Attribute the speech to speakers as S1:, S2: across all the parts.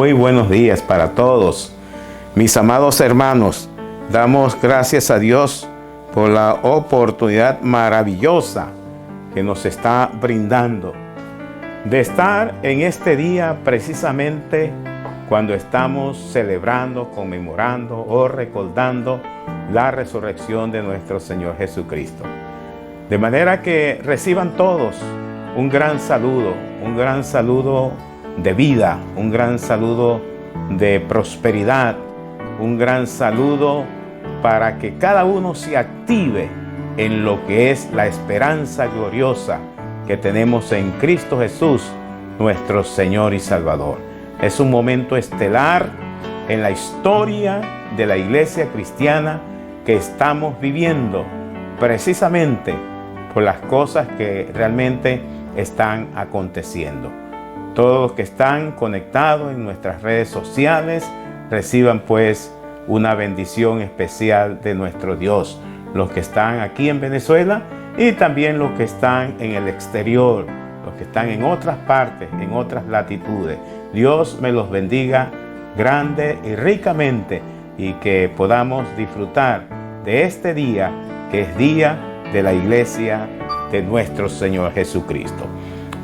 S1: Muy buenos días para todos. Mis amados hermanos, damos gracias a Dios por la oportunidad maravillosa que nos está brindando de estar en este día precisamente cuando estamos celebrando, conmemorando o recordando la resurrección de nuestro Señor Jesucristo. De manera que reciban todos un gran saludo de vida, un gran saludo de prosperidad, un gran saludo para que cada uno se active en lo que es la esperanza gloriosa que tenemos en Cristo Jesús, nuestro Señor y Salvador. Es un momento estelar en la historia de la iglesia cristiana que estamos viviendo precisamente por las cosas que realmente están aconteciendo. Todos los que están conectados en nuestras redes sociales reciban pues una bendición especial de nuestro Dios. Los que están aquí en Venezuela y también los que están en el exterior, los que están en otras partes, en otras latitudes. Dios me los bendiga grande y ricamente y que podamos disfrutar de este día que es día de la iglesia de nuestro Señor Jesucristo.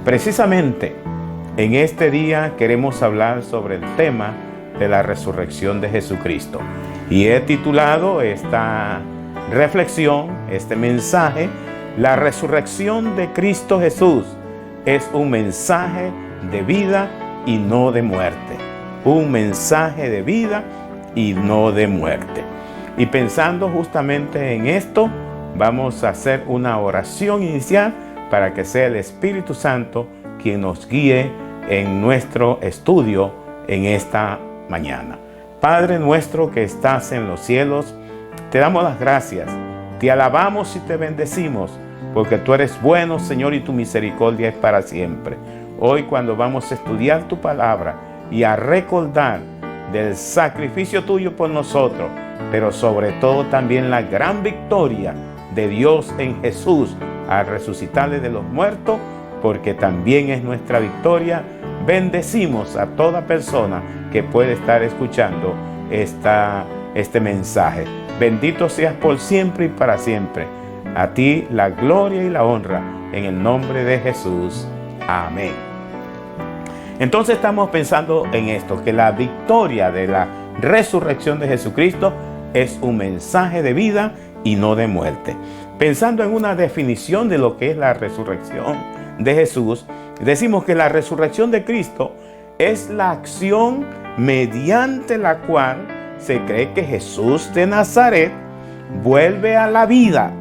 S1: Precisamente en este día queremos hablar sobre el tema de la resurrección de Jesucristo. Y he titulado esta reflexión, este mensaje, la resurrección de Cristo Jesús es un mensaje de vida y no de muerte. Un mensaje de vida y no de muerte. Y pensando justamente en esto, vamos a hacer una oración inicial para que sea el Espíritu Santo quien nos guíe en nuestro estudio en esta mañana. Padre nuestro que estás en los cielos, te damos las gracias, te alabamos y te bendecimos, porque tú eres bueno, Señor, y tu misericordia es para siempre. Hoy cuando vamos a estudiar tu palabra y a recordar del sacrificio tuyo por nosotros, pero sobre todo también la gran victoria de Dios en Jesús al resucitarle de los muertos, porque también es nuestra victoria, bendecimos a toda persona que puede estar escuchando este mensaje. Bendito seas por siempre y para siempre. A ti la gloria y la honra en el nombre de Jesús. Amén. Entonces estamos pensando en esto, que la victoria de la resurrección de Jesucristo es un mensaje de vida y no de muerte. Pensando en una definición de lo que es la resurrección de Jesús, decimos que la resurrección de Cristo es la acción mediante la cual se cree que Jesús de Nazaret vuelve a la vida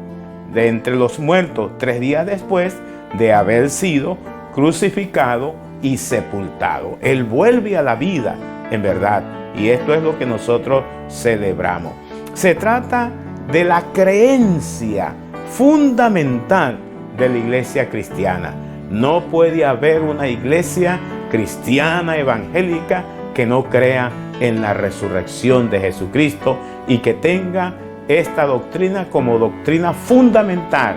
S1: de entre los muertos 3 días después de haber sido crucificado y sepultado. Él vuelve a la vida en verdad, y esto es lo que nosotros celebramos. Se trata de la creencia fundamental de la iglesia cristiana. No puede haber una iglesia cristiana evangélica que no crea en la resurrección de Jesucristo y que tenga esta doctrina como doctrina fundamental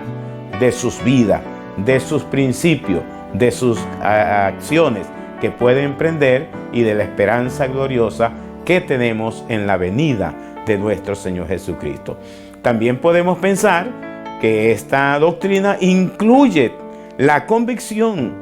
S1: de sus vidas, de sus principios, de sus acciones que puede emprender y de la esperanza gloriosa que tenemos en la venida de nuestro Señor Jesucristo. También podemos pensar que esta doctrina incluye la convicción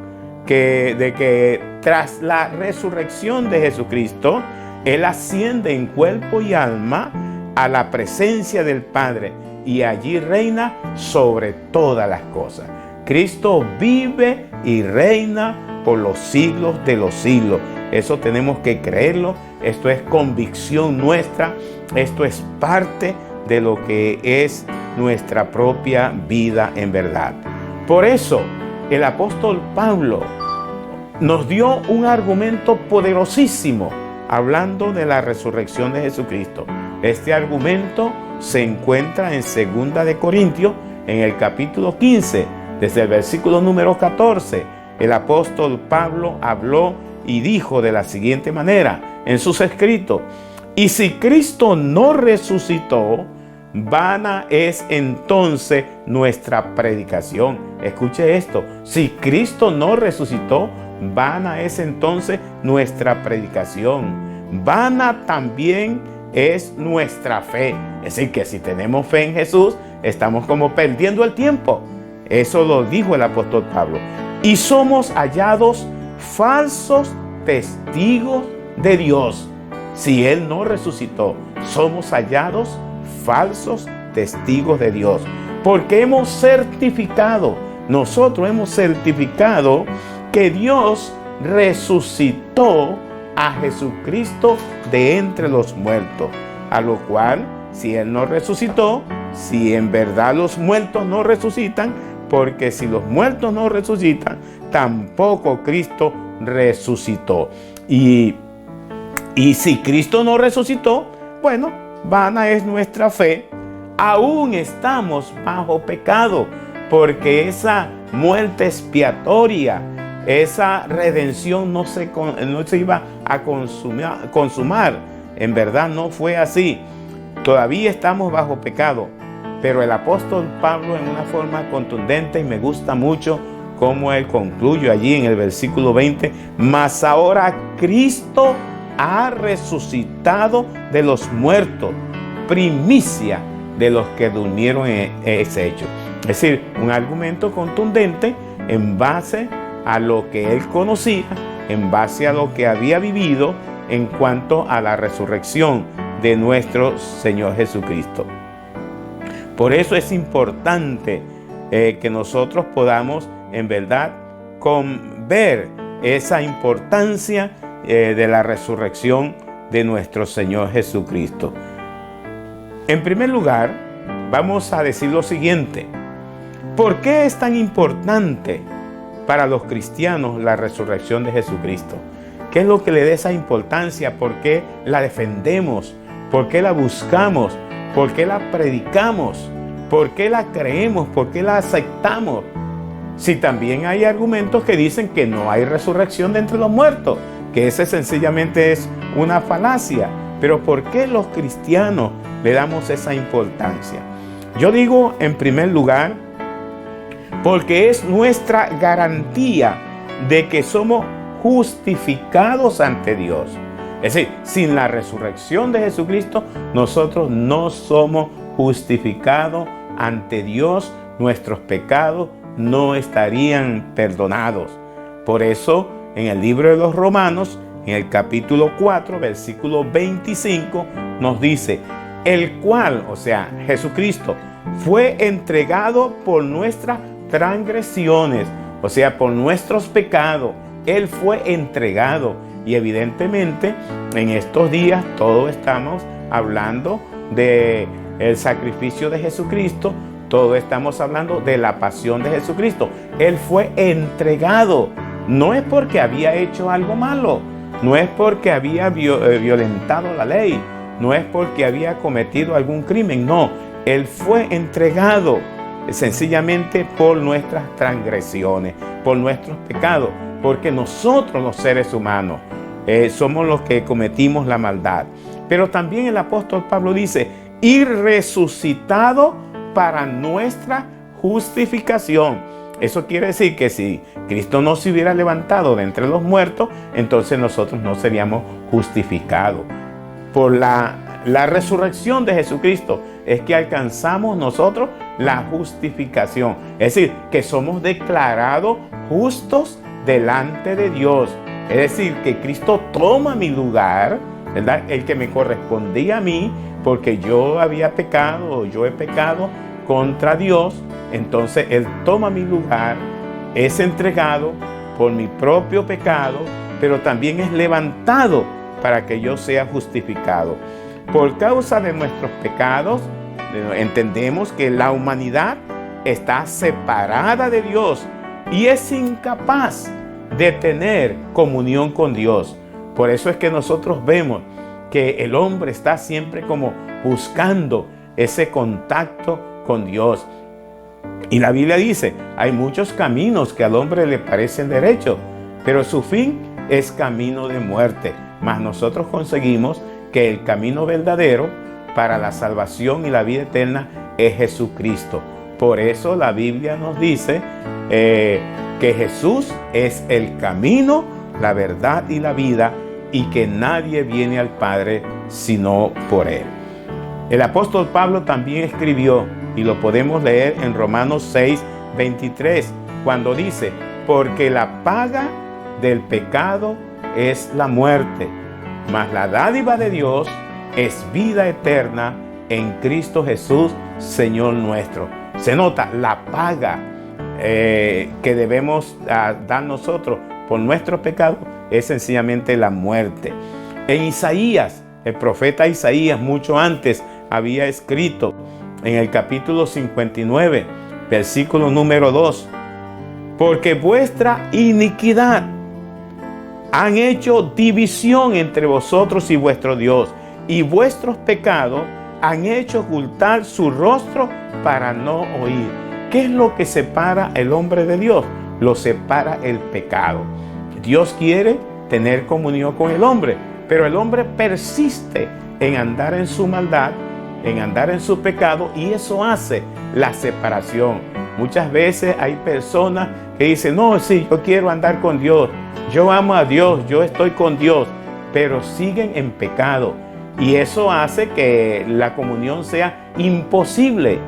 S1: de que tras la resurrección de Jesucristo, Él asciende en cuerpo y alma a la presencia del Padre y allí reina sobre todas las cosas. Cristo vive y reina por los siglos de los siglos. Eso tenemos que creerlo. Esto es convicción nuestra. Esto es parte de lo que es nuestra propia vida en verdad. Por eso el apóstol Pablo nos dio un argumento poderosísimo hablando de la resurrección de Jesucristo. Este argumento se encuentra en 2 de Corintios, en el capítulo 15, desde el versículo número 14. El apóstol Pablo habló y dijo de la siguiente manera en sus escritos: y si Cristo no resucitó, vana es entonces nuestra predicación. Escuche esto: si Cristo no resucitó, vana es entonces nuestra predicación. Vana también es nuestra fe. Es decir, que si tenemos fe en Jesús, estamos como perdiendo el tiempo. Eso lo dijo el apóstol Pablo. Y somos hallados falsos testigos de Dios. Si Él no resucitó, somos hallados falsos testigos de Dios. Porque hemos certificado, nosotros hemos certificado que Dios resucitó a Jesucristo de entre los muertos. A lo cual, si Él no resucitó, si en verdad los muertos no resucitan, porque si los muertos no resucitan, tampoco Cristo resucitó. Y si Cristo no resucitó, bueno, vana es nuestra fe. Aún estamos bajo pecado, porque esa muerte expiatoria, esa redención no se iba a consumar. En verdad no fue así. Todavía estamos bajo pecado. Pero el apóstol Pablo, en una forma contundente, y me gusta mucho cómo él concluye allí en el versículo 20, mas ahora Cristo ha resucitado de los muertos, primicia de los que durmieron en ese hecho. Es decir, un argumento contundente en base a lo que él conocía, en base a lo que había vivido en cuanto a la resurrección de nuestro Señor Jesucristo. Por eso es importante que nosotros podamos en verdad ver esa importancia de la resurrección de nuestro Señor Jesucristo. En primer lugar, vamos a decir lo siguiente: ¿por qué es tan importante para los cristianos la resurrección de Jesucristo? ¿Qué es lo que le da esa importancia? ¿Por qué la defendemos? ¿Por qué la buscamos? ¿Por qué la predicamos? ¿Por qué la creemos? ¿Por qué la aceptamos? Si también hay argumentos que dicen que no hay resurrección de entre los muertos, que ese sencillamente es una falacia. Pero ¿por qué los cristianos le damos esa importancia? Yo digo, en primer lugar, porque es nuestra garantía de que somos justificados ante Dios. Es decir, sin la resurrección de Jesucristo, nosotros no somos justificados ante Dios. Nuestros pecados no estarían perdonados. Por eso, en el libro de los Romanos, en el capítulo 4, versículo 25, nos dice: el cual, o sea, Jesucristo, fue entregado por nuestras transgresiones, o sea, por nuestros pecados. Él fue entregado. Y evidentemente, en estos días todos estamos hablando del sacrificio de Jesucristo. Todos estamos hablando de la pasión de Jesucristo. Él fue entregado. No es porque había hecho algo malo. No es porque había violentado la ley. No es porque había cometido algún crimen. No, Él fue entregado sencillamente por nuestras transgresiones, por nuestros pecados. Porque nosotros, los seres humanos, somos los que cometimos la maldad. Pero también el apóstol Pablo dice: y resucitado para nuestra justificación. Eso quiere decir que si Cristo no se hubiera levantado de entre los muertos, entonces nosotros no seríamos justificados. Por la resurrección de Jesucristo es que alcanzamos nosotros la justificación. Es decir, que somos declarados justos delante de Dios. Es decir, que Cristo toma mi lugar, ¿verdad? El que me correspondía a mí, porque yo había pecado, yo he pecado contra Dios. Entonces Él toma mi lugar, es entregado por mi propio pecado, pero también es levantado para que yo sea justificado. Por causa de nuestros pecados, entendemos que la humanidad está separada de Dios y es incapaz de tener comunión con Dios. Por eso es que nosotros vemos que el hombre está siempre como buscando ese contacto con Dios. Y la Biblia dice: hay muchos caminos que al hombre le parecen derechos, pero su fin es camino de muerte. Mas nosotros conseguimos que el camino verdadero para la salvación y la vida eterna es Jesucristo. Por eso la Biblia nos dice que Jesús es el camino, la verdad y la vida, y que nadie viene al Padre sino por Él. El apóstol Pablo también escribió, y lo podemos leer en Romanos 6:23, cuando dice: porque la paga del pecado es la muerte, mas la dádiva de Dios es vida eterna en Cristo Jesús, Señor nuestro. Se nota la paga que debemos dar nosotros por nuestros pecados es sencillamente la muerte. En Isaías, el profeta Isaías, mucho antes había escrito en el capítulo 59, versículo número 2: porque vuestra iniquidad han hecho división entre vosotros y vuestro Dios, y vuestros pecados han hecho ocultar su rostro para no oír. ¿Qué es lo que separa el hombre de Dios? Lo separa el pecado. Dios quiere tener comunión con el hombre, pero el hombre persiste en andar en su maldad, en andar en su pecado, y eso hace la separación. Muchas veces hay personas que dicen: no, sí, yo quiero andar con Dios, yo amo a Dios, yo estoy con Dios, pero siguen en pecado, y eso hace que la comunión sea imposible.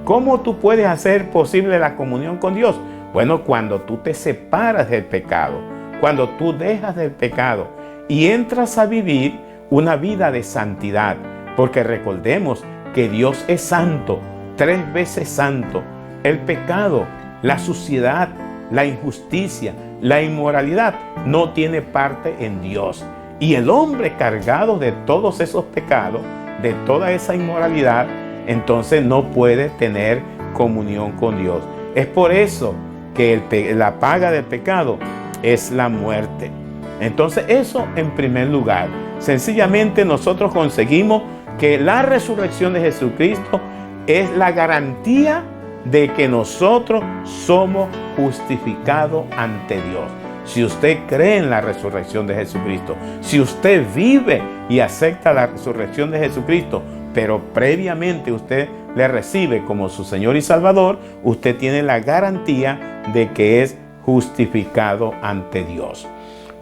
S1: ¿Cómo tú puedes hacer posible la comunión con Dios? Bueno, cuando tú te separas del pecado, cuando tú dejas del pecado y entras a vivir una vida de santidad, porque recordemos que Dios es santo, 3 veces santo. El pecado, la suciedad, la injusticia, la inmoralidad no tiene parte en Dios. Y el hombre cargado de todos esos pecados, de toda esa inmoralidad, entonces no puede tener comunión con Dios. Es por eso que la paga del pecado es la muerte. Entonces eso en primer lugar. Sencillamente nosotros conseguimos que la resurrección de Jesucristo es la garantía de que nosotros somos justificados ante Dios. Si usted cree en la resurrección de Jesucristo, si usted vive y acepta la resurrección de Jesucristo, pero previamente usted le recibe como su Señor y Salvador, usted tiene la garantía de que es justificado ante Dios.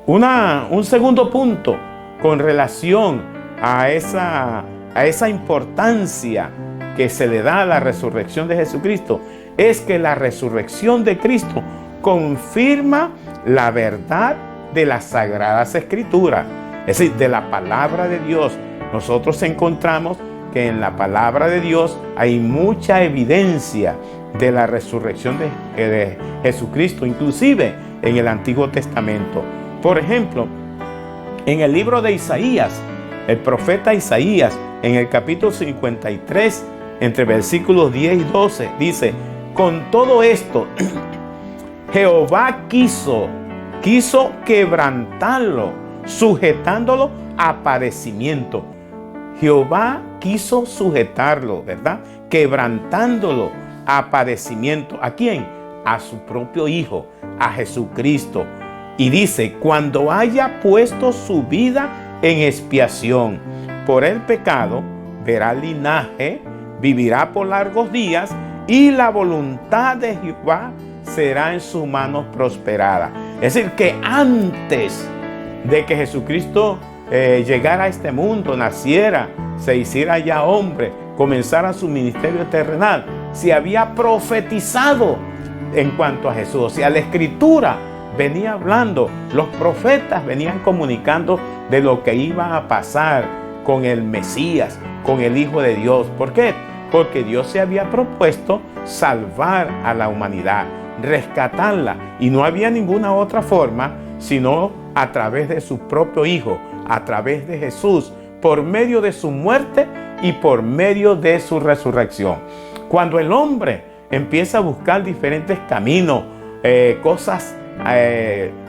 S1: Un segundo punto con relación a esa importancia que se le da a la resurrección de Jesucristo es que la resurrección de Cristo confirma la verdad de las Sagradas Escrituras, es decir, de la palabra de Dios. Nosotros encontramos que en la palabra de Dios hay mucha evidencia de la resurrección de Jesucristo, inclusive en el Antiguo Testamento. Por ejemplo, en el libro de Isaías, el profeta Isaías, en el capítulo 53, entre versículos 10 y 12, dice: con todo esto, Jehová quiso quebrantarlo, sujetándolo a padecimiento. Jehová quiso sujetarlo, ¿verdad? Quebrantándolo a padecimiento. ¿A quién? A su propio Hijo, a Jesucristo. Y dice: cuando haya puesto su vida en expiación por el pecado, verá linaje, vivirá por largos días, y la voluntad de Jehová será en sus manos prosperada. Es decir, que antes de que Jesucristo llegara a este mundo, naciera, se hiciera ya hombre, comenzara su ministerio terrenal, se había profetizado en cuanto a Jesús. O sea, la Escritura venía hablando, los profetas venían comunicando de lo que iba a pasar con el Mesías, con el Hijo de Dios. ¿Por qué? Porque Dios se había propuesto salvar a la humanidad, rescatarla, y no había ninguna otra forma sino a través de su propio Hijo, a través de Jesús, por medio de su muerte y por medio de su resurrección. Cuando el hombre empieza a buscar diferentes caminos, cosas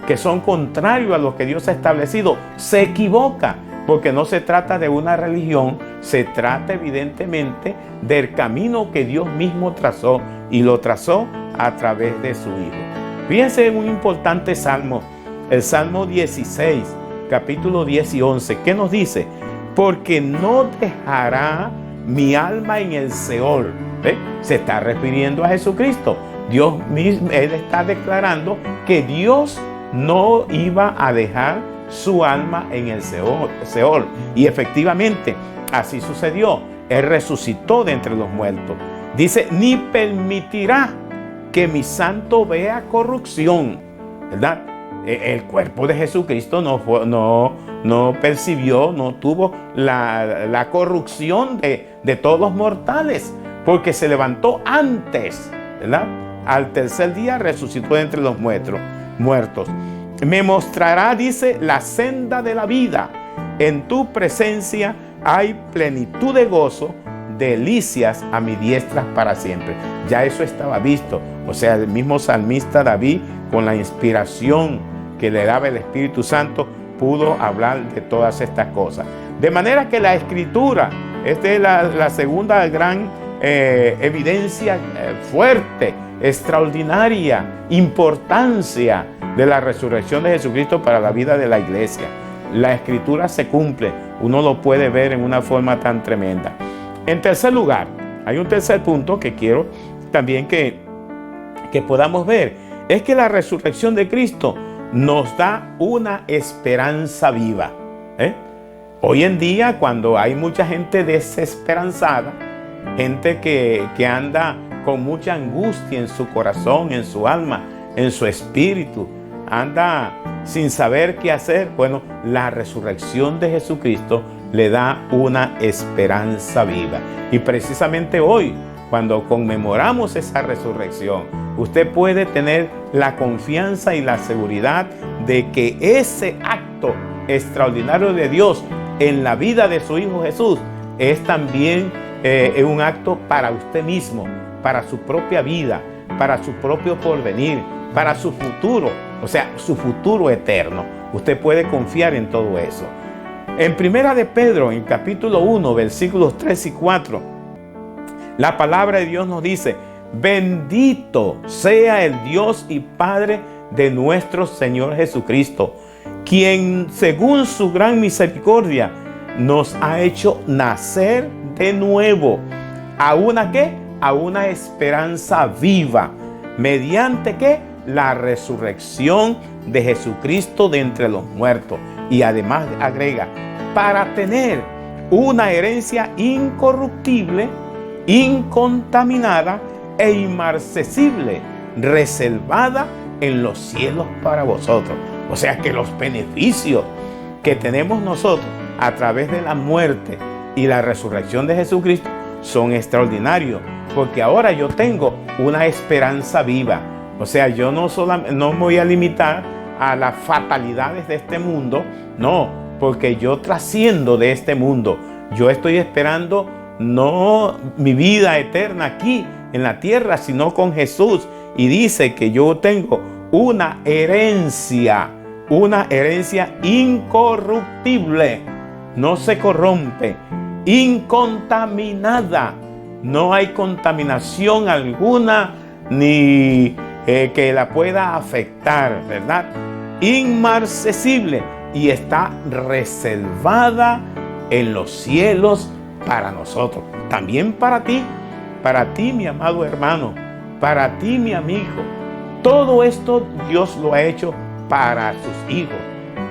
S1: que son contrarios a lo que Dios ha establecido, se equivoca, porque no se trata de una religión, se trata evidentemente del camino que Dios mismo trazó, y lo trazó a través de su Hijo. Fíjense en un importante salmo, el Salmo 16, capítulo 10 y 11, ¿qué nos dice? Porque no dejará mi alma en el Seol. ¿Ve? Se está refiriendo a Jesucristo. Él está declarando que Dios no iba a dejar su alma en el Seol. Y efectivamente, así sucedió. Él resucitó de entre los muertos. Dice, ni permitirá que mi santo vea corrupción, ¿verdad? El cuerpo de Jesucristo no percibió, no tuvo la corrupción de todos los mortales, porque se levantó antes, ¿verdad? Al tercer día resucitó de entre los muertos. Me mostrará, dice, la senda de la vida. En tu presencia hay plenitud de gozo, delicias a mi diestra para siempre. Ya eso estaba visto. O sea, el mismo salmista David, con la inspiración que le daba el Espíritu Santo, pudo hablar de todas estas cosas. De manera que la Escritura, esta es la segunda gran evidencia fuerte, extraordinaria importancia de la resurrección de Jesucristo para la vida de la iglesia. La Escritura se cumple, uno lo puede ver en una forma tan tremenda. En tercer lugar, hay un tercer punto que quiero también que podamos ver, es que la resurrección de Cristo nos da una esperanza viva. Hoy en día, cuando hay mucha gente desesperanzada, gente que anda con mucha angustia en su corazón, en su alma, en su espíritu, anda sin saber qué hacer, bueno, la resurrección de Jesucristo le da una esperanza viva. Y precisamente hoy, cuando conmemoramos esa resurrección, usted puede tener la confianza y la seguridad de que ese acto extraordinario de Dios en la vida de su Hijo Jesús es también un acto para usted mismo, para su propia vida, para su propio porvenir, para su futuro, o sea, su futuro eterno. Usted puede confiar en todo eso. En Primera de Pedro, en capítulo 1, versículos 3 y 4, la palabra de Dios nos dice: bendito sea el Dios y Padre de nuestro Señor Jesucristo, quien según su gran misericordia nos ha hecho nacer de nuevo. ¿A una qué? A una esperanza viva. ¿Mediante qué? La resurrección de Jesucristo de entre los muertos. Y además agrega, para tener una herencia incorruptible, incontaminada e inmarcesible, reservada en los cielos para vosotros. O sea que los beneficios que tenemos nosotros a través de la muerte y la resurrección de Jesucristo son extraordinarios, porque ahora yo tengo una esperanza viva. O sea, yo no me voy a limitar a las fatalidades de este mundo, no, porque yo trasciendo de este mundo. Yo estoy esperando no mi vida eterna aquí en la tierra, sino con Jesús. Y dice que yo tengo una herencia incorruptible, no se corrompe, incontaminada, no hay contaminación alguna ni que la pueda afectar, ¿verdad? Inmarcesible, y está reservada en los cielos para nosotros, también para ti, mi amado hermano, para ti, mi amigo. Todo esto Dios lo ha hecho para sus hijos,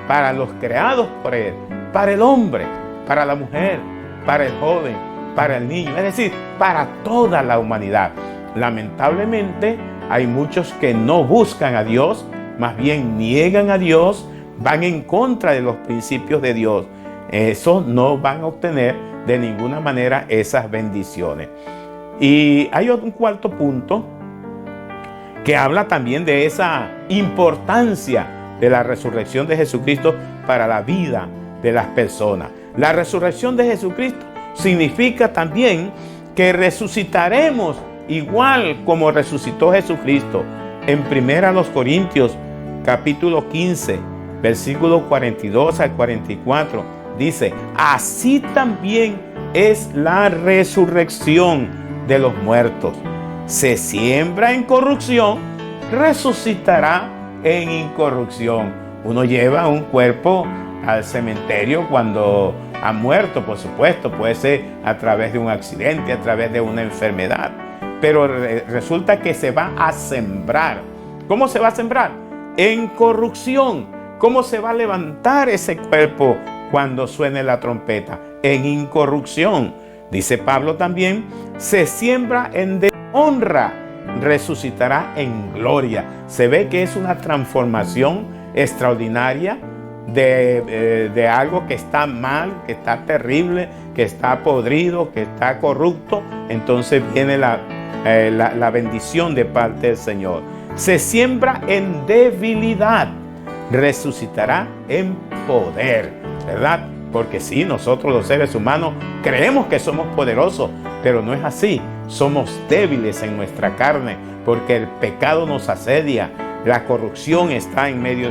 S1: para los creados por Él, para el hombre, para la mujer, para el joven, para el niño, es decir, para toda la humanidad. Lamentablemente, hay muchos que no buscan a Dios, más bien niegan a Dios, van en contra de los principios de Dios. Eso no van a obtener de ninguna manera esas bendiciones. Y hay un cuarto punto que habla también de esa importancia de la resurrección de Jesucristo para la vida de las personas. La resurrección de Jesucristo significa también que resucitaremos igual como resucitó Jesucristo. En 1 Corintios capítulo 15, versículos 42 al 44, dice: así también es la resurrección de los muertos. Se siembra en corrupción, resucitará en incorrupción. Uno lleva un cuerpo al cementerio cuando ha muerto, por supuesto, puede ser a través de un accidente, a través de una enfermedad. pero resulta que se va a sembrar. ¿Cómo se va a sembrar? En corrupción. ¿Cómo se va a levantar ese cuerpo cuando suene la trompeta? En incorrupción. Dice Pablo también, se siembra en deshonra, resucitará en gloria. Se ve que es una transformación extraordinaria de algo que está mal, que está terrible, que está podrido, que está corrupto. Entonces viene la bendición de parte del Señor. Se siembra en debilidad, resucitará en poder, ¿verdad? Porque sí, nosotros los seres humanos creemos que somos poderosos, pero no es así. Somos débiles en nuestra carne, porque el pecado nos asedia, la corrupción está en medio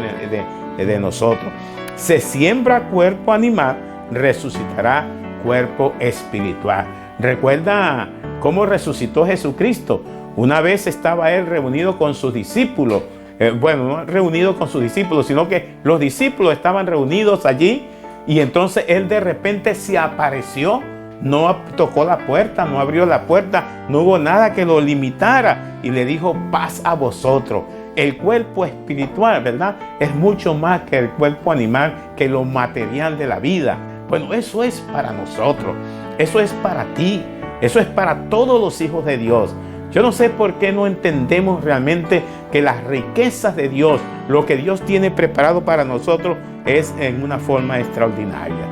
S1: de nosotros. Se siembra cuerpo animal, resucitará cuerpo espiritual. Recuerda cómo resucitó Jesucristo. Una vez estaba él reunido con sus discípulos. No reunido con sus discípulos, sino que los discípulos estaban reunidos allí. Y entonces él de repente se apareció, no tocó la puerta, no abrió la puerta, no hubo nada que lo limitara. Y le dijo, paz a vosotros. El cuerpo espiritual, ¿verdad? Es mucho más que el cuerpo animal, que lo material de la vida. Bueno, eso es para nosotros, eso es para ti, eso es para todos los hijos de Dios. Yo no sé por qué no entendemos realmente que las riquezas de Dios, lo que Dios tiene preparado para nosotros, es en una forma extraordinaria.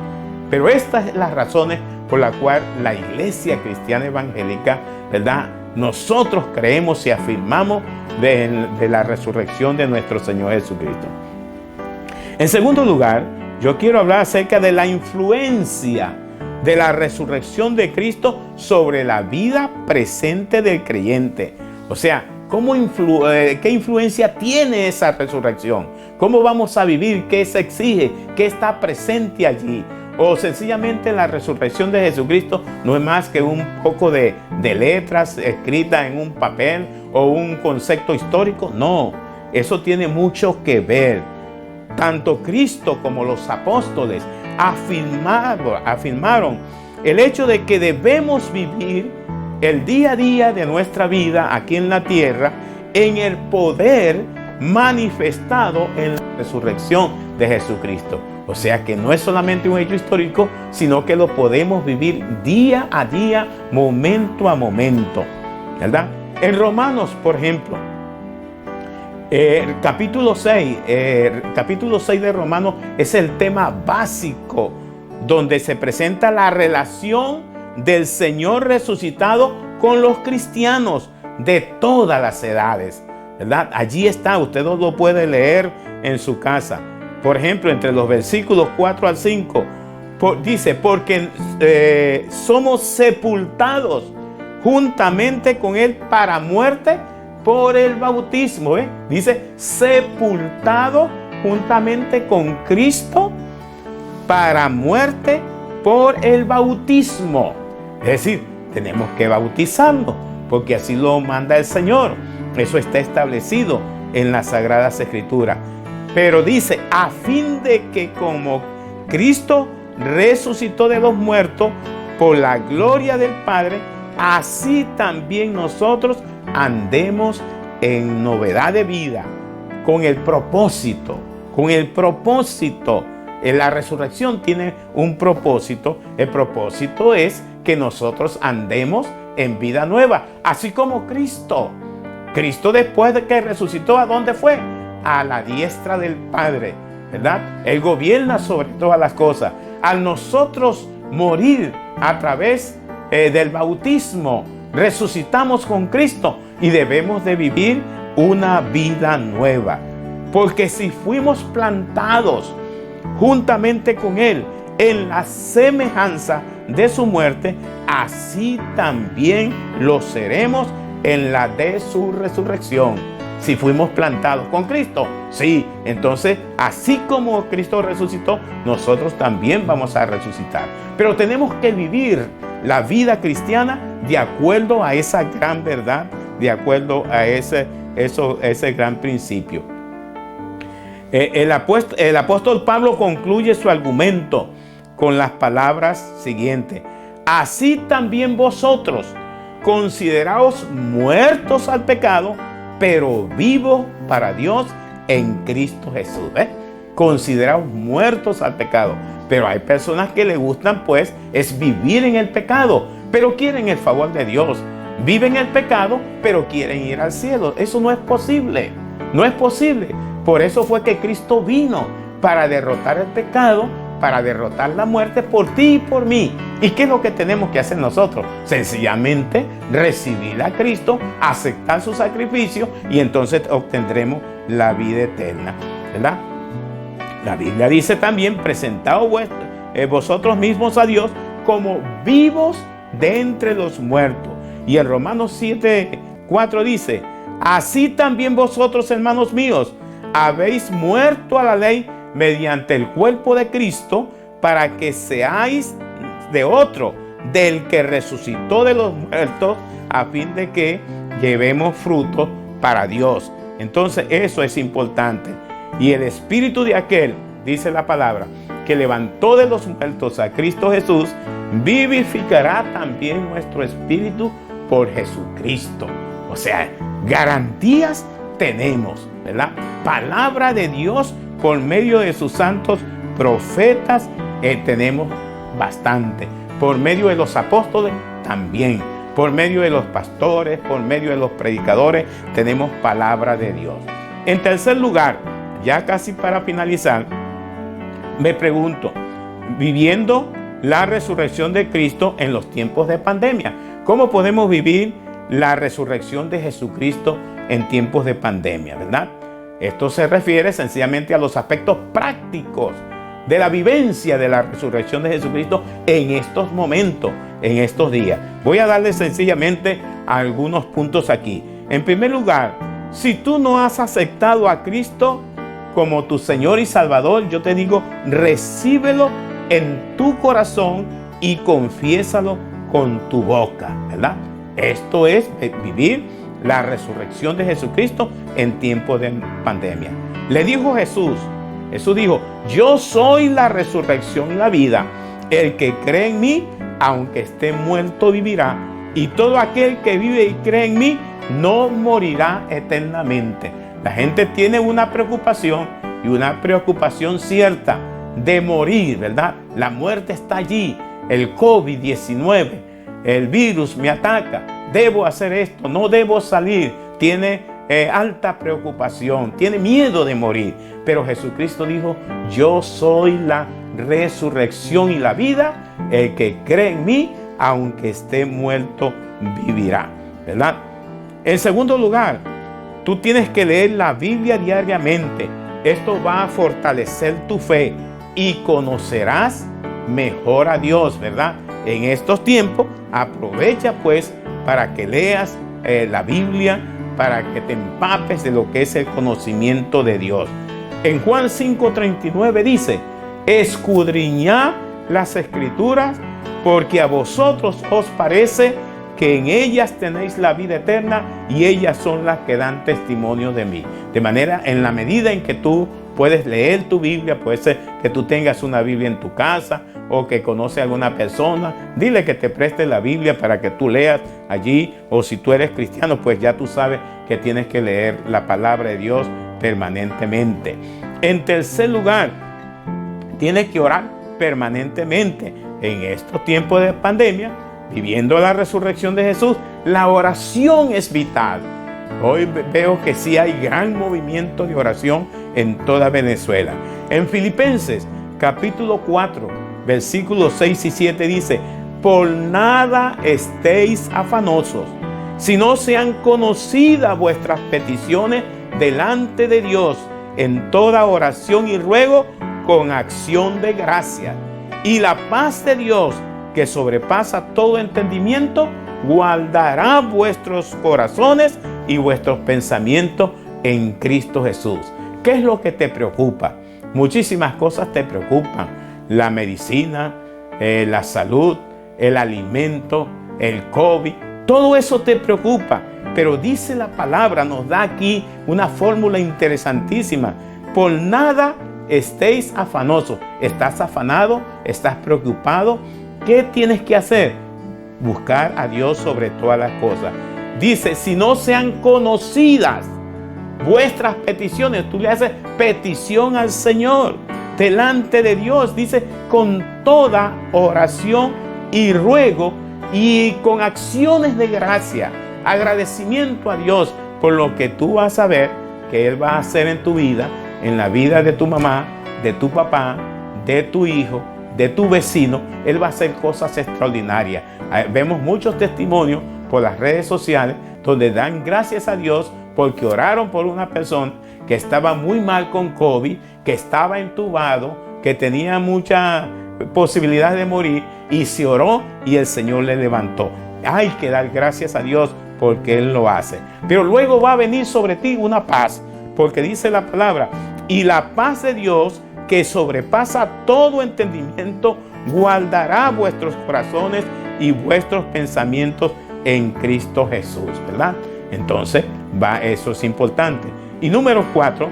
S1: Pero estas son las razones por las cuales la Iglesia Cristiana Evangélica, ¿verdad? Nosotros creemos y afirmamos de la resurrección de nuestro Señor Jesucristo. En segundo lugar, yo quiero hablar acerca de la influencia de la resurrección de Cristo sobre la vida presente del creyente. O sea, ¿qué influencia tiene esa resurrección? ¿Cómo vamos a vivir? ¿Qué se exige? ¿Qué está presente allí? O sencillamente la resurrección de Jesucristo no es más que un poco de letras escritas en un papel o un concepto histórico. No, eso tiene mucho que ver. Tanto Cristo como los apóstoles afirmaron el hecho de que debemos vivir el día a día de nuestra vida aquí en la tierra en el poder manifestado en la resurrección de Jesucristo. O sea que no es solamente un hecho histórico, sino que lo podemos vivir día a día, momento a momento, ¿verdad? En Romanos, por ejemplo, el capítulo 6 de Romanos es el tema básico donde se presenta la relación del Señor resucitado con los cristianos de todas las edades, ¿verdad? Allí está, usted lo puede leer en su casa. Por ejemplo, entre los versículos 4 al 5, dice, porque somos sepultados juntamente con Él para muerte por el bautismo. Dice, sepultado juntamente con Cristo para muerte por el bautismo. Es decir, tenemos que bautizarnos, porque así lo manda el Señor. Eso está establecido en las Sagradas Escrituras. Pero dice, a fin de que como Cristo resucitó de los muertos por la gloria del Padre, así también nosotros andemos en novedad de vida, con el propósito. La resurrección tiene un propósito. El propósito es que nosotros andemos en vida nueva, así como Cristo. Cristo, después de que resucitó, ¿a dónde fue? A la diestra del Padre, ¿verdad? Él gobierna sobre todas las cosas. Al nosotros morir a través del bautismo, resucitamos con Cristo y debemos de vivir una vida nueva. Porque si fuimos plantados juntamente con Él en la semejanza de su muerte, así también lo seremos en la de su resurrección. Si fuimos plantados con Cristo, sí, entonces así como Cristo resucitó, nosotros también vamos a resucitar. Pero tenemos que vivir la vida cristiana de acuerdo a esa gran verdad, de acuerdo a ese gran principio. El apóstol Pablo concluye su argumento con las palabras siguientes: así también vosotros, consideraos muertos al pecado, pero vivos para Dios en Cristo Jesús. Consideraos muertos al pecado. Pero hay personas que les gustan, pues, es vivir en el pecado, pero quieren el favor de Dios. Viven el pecado, pero quieren ir al cielo. Eso no es posible. No es posible. Por eso fue que Cristo vino, para derrotar el pecado, para derrotar la muerte por ti y por mí. ¿Y qué es lo que tenemos que hacer nosotros? Sencillamente recibir a Cristo, aceptar su sacrificio, y entonces obtendremos la vida eterna, ¿verdad? La Biblia dice también: presentaos vosotros mismos a Dios como vivos de entre los muertos. Y en Romanos 7:4 dice: así también vosotros, hermanos míos, habéis muerto a la ley mediante el cuerpo de Cristo, para que seáis de otro, del que resucitó de los muertos, a fin de que llevemos fruto para Dios. Entonces eso es importante. Y el espíritu de aquel, dice la palabra, que levantó de los muertos a Cristo Jesús, vivificará también nuestro espíritu por Jesucristo. O sea, garantías tenemos, ¿verdad? Palabra de Dios por medio de sus santos profetas, tenemos bastante. Por medio de los apóstoles también. Por medio de los pastores, por medio de los predicadores, tenemos palabra de Dios. En tercer lugar, ya casi para finalizar, me pregunto, viviendo la resurrección de Cristo en los tiempos de pandemia, ¿cómo podemos vivir la resurrección de Jesucristo en tiempos de pandemia, verdad? Esto se refiere sencillamente a los aspectos prácticos de la vivencia de la resurrección de Jesucristo en estos momentos, en estos días. Voy a darle sencillamente algunos puntos aquí. En primer lugar, si tú no has aceptado a Cristo como tu Señor y Salvador, yo te digo, recíbelo en tu corazón y confiésalo con tu boca, ¿verdad? Esto es vivir la resurrección de Jesucristo en tiempos de pandemia. Le dijo Jesús dijo: yo soy la resurrección y la vida. El que cree en mí, aunque esté muerto, vivirá. Y todo aquel que vive y cree en mí, no morirá eternamente. La gente tiene una preocupación, y una preocupación cierta, de morir, ¿verdad? La muerte está allí. El COVID-19, el virus me ataca. Debo hacer esto, no debo salir. Tiene alta preocupación, tiene miedo de morir. Pero Jesucristo dijo: yo soy la resurrección y la vida. El que cree en mí, aunque esté muerto, vivirá, ¿verdad? En segundo lugar, tú tienes que leer la Biblia diariamente. Esto va a fortalecer tu fe y conocerás mejor a Dios, ¿verdad? En estos tiempos, aprovecha pues para que leas la Biblia, para que te empapes de lo que es el conocimiento de Dios. En Juan 5:39 dice: escudriñad las Escrituras, porque a vosotros os parece que en ellas tenéis la vida eterna, y ellas son las que dan testimonio de mí. De manera, en la medida en que tú puedes leer tu Biblia, puede ser que tú tengas una Biblia en tu casa, o que conoce a alguna persona, dile que te preste la Biblia para que tú leas allí. O si tú eres cristiano, pues ya tú sabes que tienes que leer la palabra de Dios permanentemente. En tercer lugar, tienes que orar permanentemente. En estos tiempos de pandemia, viviendo la resurrección de Jesús, la oración es vital. Hoy veo que sí hay gran movimiento de oración en toda Venezuela. En Filipenses capítulo 4, versículos 6 y 7 dice: por nada estéis afanosos, sino sean conocidas vuestras peticiones delante de Dios en toda oración y ruego con acción de gracia. Y la paz de Dios, que sobrepasa todo entendimiento, guardará vuestros corazones y vuestros pensamientos en Cristo Jesús. ¿Qué es lo que te preocupa? Muchísimas cosas te preocupan. La medicina, la salud, el alimento, el COVID, todo eso te preocupa. Pero dice la palabra, nos da aquí una fórmula interesantísima: por nada estéis afanosos. ¿Estás afanado? ¿Estás preocupado? ¿Qué tienes que hacer? buscar a Dios sobre todas las cosas. Dice, si no sean conocidas vuestras peticiones, tú le haces petición al Señor delante de Dios, dice, con toda oración y ruego y con acciones de gracia, agradecimiento a Dios por lo que tú vas a ver que Él va a hacer en tu vida, en la vida de tu mamá, de tu papá, de tu hijo, de tu vecino. Él va a hacer cosas extraordinarias. Vemos muchos testimonios por las redes sociales donde dan gracias a Dios porque oraron por una persona que estaba muy mal con COVID, que estaba entubado, que tenía mucha posibilidad de morir, y se oró y el Señor le levantó. Hay que dar gracias a Dios porque Él lo hace. Pero luego va a venir sobre ti una paz, porque dice la palabra, y la paz de Dios, que sobrepasa todo entendimiento, guardará vuestros corazones y vuestros pensamientos en Cristo Jesús, ¿verdad? Entonces, eso es importante. Y número 4,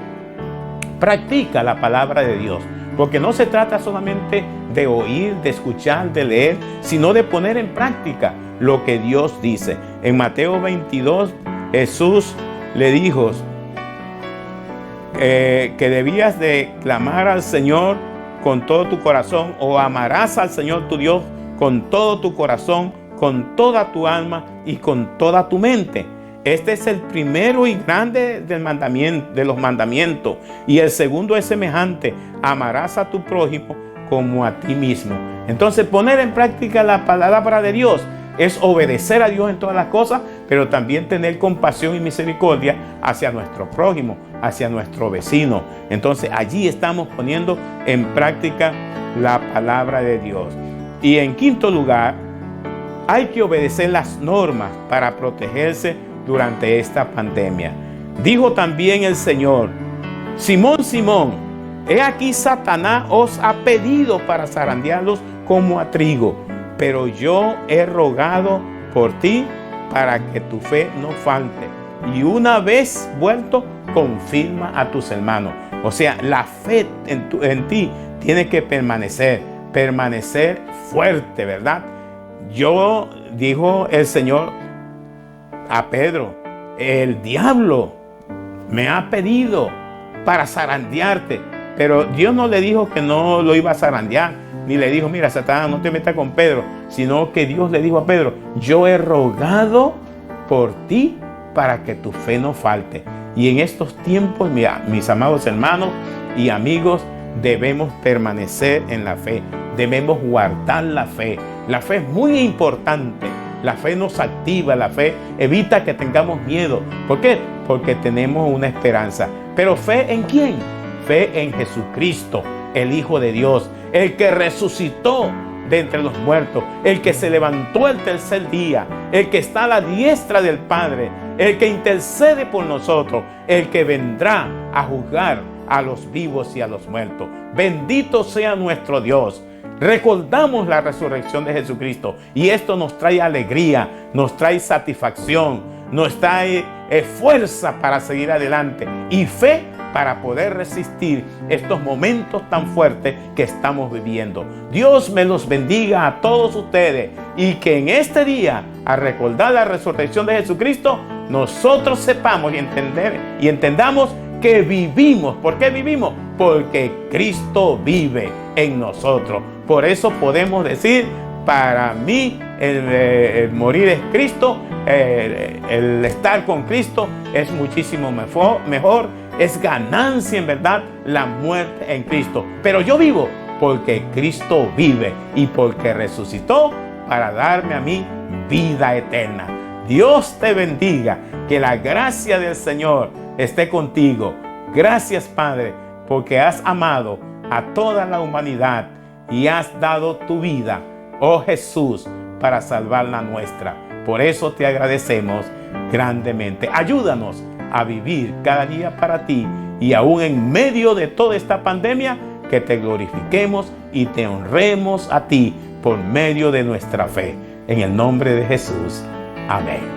S1: practica la palabra de Dios, porque no se trata solamente de oír, de escuchar, de leer, sino de poner en práctica lo que Dios dice. En Mateo 22, Jesús le dijo que debías de clamar al Señor con todo tu corazón, o amarás al Señor tu Dios con todo tu corazón, con toda tu alma y con toda tu mente. Este es el primero y grande de los mandamientos. Y el segundo es semejante: amarás a tu prójimo como a ti mismo. Entonces, poner en práctica la palabra de Dios es obedecer a Dios en todas las cosas, pero también tener compasión y misericordia hacia nuestro prójimo, hacia nuestro vecino. Entonces, allí estamos poniendo en práctica la palabra de Dios. Y en quinto lugar, hay que obedecer las normas para protegerse durante esta pandemia. Dijo también el Señor: Simón, Simón, he aquí Satanás os ha pedido para zarandearlos como a trigo, pero yo he rogado por ti para que tu fe no falte, y una vez vuelto, confirma a tus hermanos. O sea, la fe en ti tiene que permanecer fuerte, ¿verdad? Dijo el Señor a Pedro: el diablo me ha pedido para zarandearte. Pero Dios no le dijo que no lo iba a zarandear, ni le dijo: mira, Satanás, no te metas con Pedro, sino que Dios le dijo a Pedro: yo he rogado por ti para que tu fe no falte. Y en estos tiempos, mis amados hermanos y amigos, debemos permanecer en la fe, debemos guardar la fe. La fe es muy importante. La fe nos activa, la fe evita que tengamos miedo. ¿Por qué? Porque tenemos una esperanza. ¿Pero fe en quién? Fe en Jesucristo, el Hijo de Dios, el que resucitó de entre los muertos, el que se levantó el tercer día, el que está a la diestra del Padre, el que intercede por nosotros, el que vendrá a juzgar a los vivos y a los muertos. Bendito sea nuestro Dios. Recordamos la resurrección de Jesucristo y esto nos trae alegría, nos trae satisfacción, nos trae fuerza para seguir adelante y fe para poder resistir estos momentos tan fuertes que estamos viviendo. Dios me los bendiga a todos ustedes y que en este día, al recordar la resurrección de Jesucristo, nosotros sepamos y entendamos que vivimos. ¿Por qué vivimos? Porque Cristo vive en nosotros. Por eso podemos decir: para mí el morir es Cristo, el estar con Cristo es muchísimo mejor, es ganancia en verdad la muerte en Cristo. Pero yo vivo porque Cristo vive y porque resucitó para darme a mí vida eterna. Dios te bendiga, que la gracia del Señor esté contigo. Gracias, Padre, porque has amado a toda la humanidad y has dado tu vida, oh Jesús, para salvar la nuestra. Por eso te agradecemos grandemente. Ayúdanos a vivir cada día para ti y aún en medio de toda esta pandemia, que te glorifiquemos y te honremos a ti por medio de nuestra fe. En el nombre de Jesús. Amén.